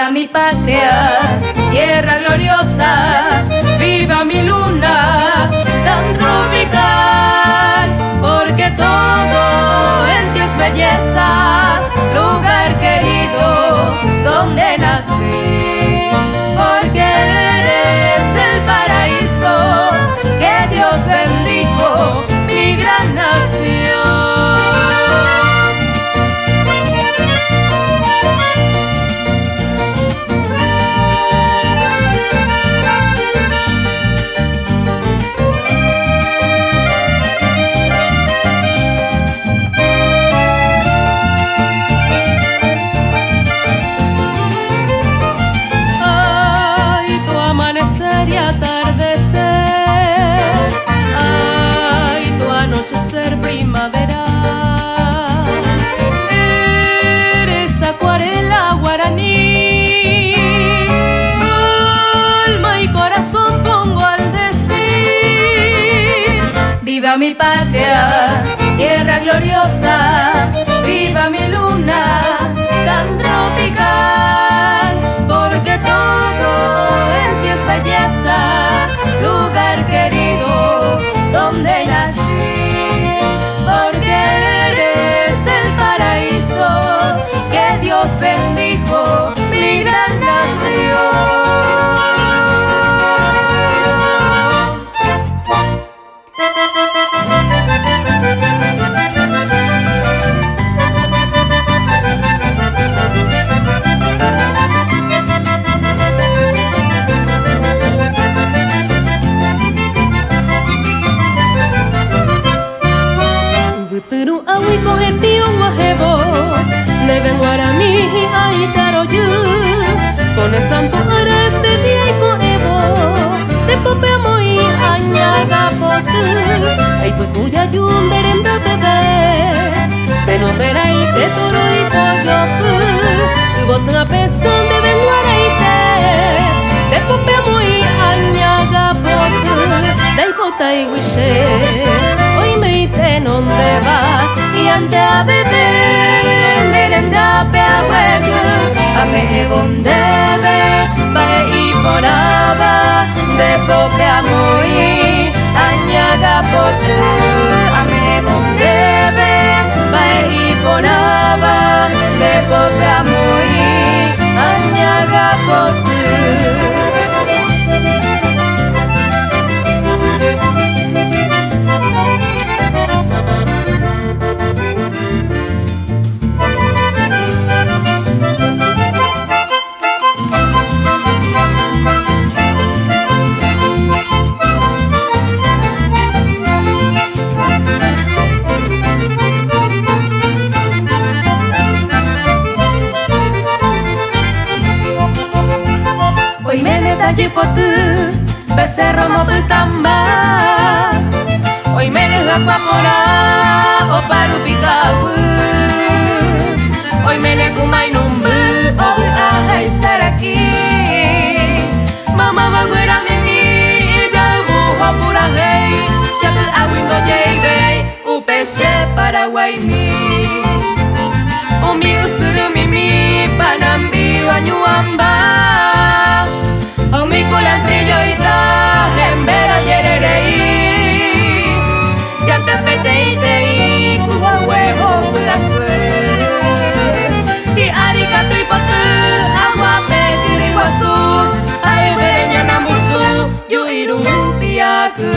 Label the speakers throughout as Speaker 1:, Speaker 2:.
Speaker 1: Viva mi patria, tierra gloriosa, viva mi luna tan tropical, porque todo en ti es belleza, lugar querido donde nací, porque eres el paraíso que Dios bendijo, mi gran nación. Anochecer primaveral, eres acuarela guaraní, alma y corazón pongo al decir. Viva mi patria, tierra gloriosa, viva mi luna tan tropical, porque todo en ti es belleza, lugar querido donde nací, porque eres el paraíso que Dios bendijo, mi gran nación. Leven guaraní aitaroyu, con el santo ares de viejo evo, de popeamo y añaga potu, ay tu cuya yun berenda bebé, penomera y te toro y pollo pu, botra pesan de ven guaraite, de popeamo y añaga potu, de bota y wishe, hoy me iten donde va y ante a beber. Merenda pea hueco, a me bondebe, bae y poraba, de popea muy, añaga potu, a me bondebe, bae y poraba, de popea muy, añaga potu. Becerro moputamba, hoy me deja guapora o parupicahu, hoy me necumay numbu, hoy ajay saraki, mama bagüera mimi, ya bujo pura hey, shakal awindo jebe, upeche paraguay mi, umi usuru mimi, panambi wanyuamba. Mi culantillo y ta, embera yererei, ya te pete y te y cuba huevo y arigato y potu, agua pedir y guasu, ay vereña namusu, yuiru piaku.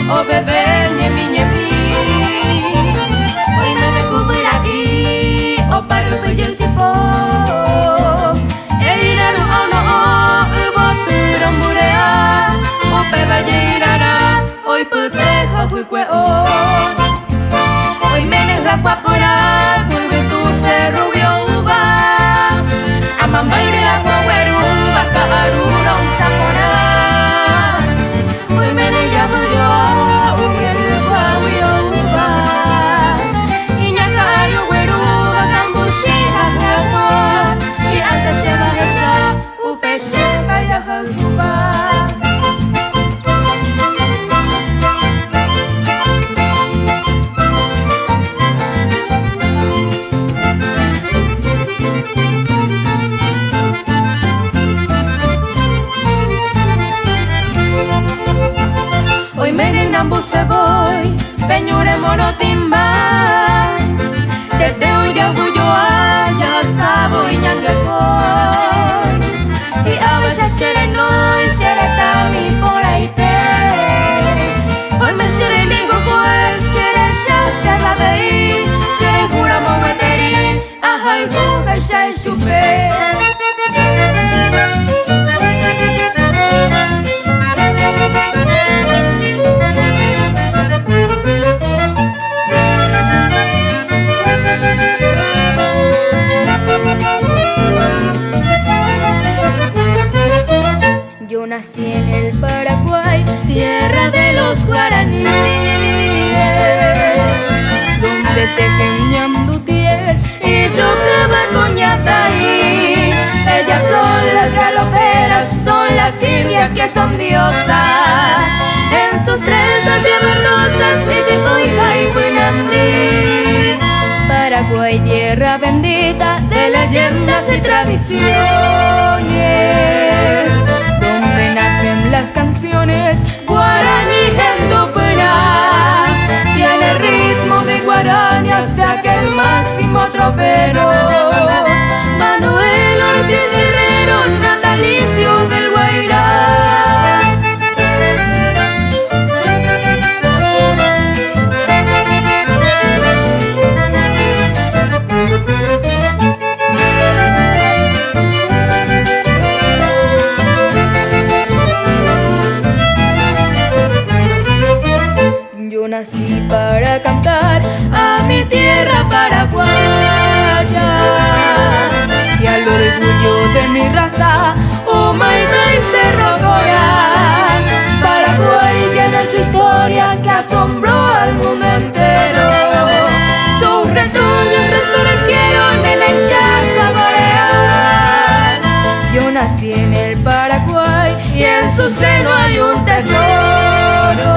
Speaker 1: O bebé ñemi ñemi, hoy me recubra y o paro pello tipo, eiraru ono o uboturo murea, o peba yeirara, hoy putejo huicue o, hoy me deja guapora, cuigue tu cerro uva, amambaire agua hueru, vaca arura un sapora, hoy me deja caixa e chupé. Yo nací en el Paraguay, tierra de los guaraníes, donde tejen ñandutíes y yo cabacoñataí. Ellas son las galoperas, son las indias que son diosas. En sus trenzas llevan rosas, Titicoija y Puinandí. Paraguay, tierra bendita de leyendas y tradiciones, donde nacen las canciones guaraní gendopera. Tiene ritmo de guaraní hasta que el máximo tropero. Manuel Ortiz Guerrero, natalicio del Guairá. Yo nací para cantar a mi tierra paraguaya y al orgullo de mi raza, Humaitá y Cerro Corá. Paraguay tiene su historia que asombró al mundo entero. Sus retoños resurgieron en el Chacamoreal. Yo nací en el Paraguay y en su seno hay un tesoro.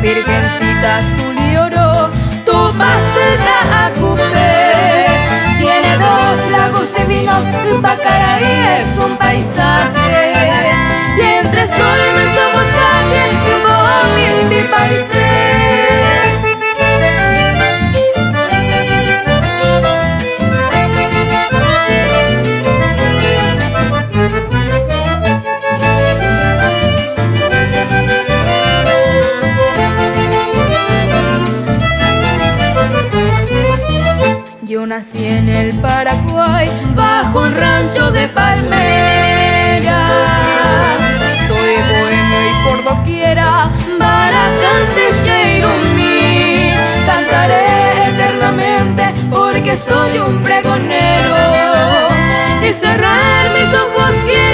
Speaker 1: Virgencita azul y oro, tu paseta Acupé. Tiene 2 lagos y vinos, Pacaraí es un paisaje. Y entre sol y menso bosque, tu mi paité. Yo nací en el Paraguay, bajo un rancho de palmeras. Soy bohemio y por doquiera, baracante Cheirumí. Cantaré eternamente porque soy un pregonero. Y cerrar mis ojos quiero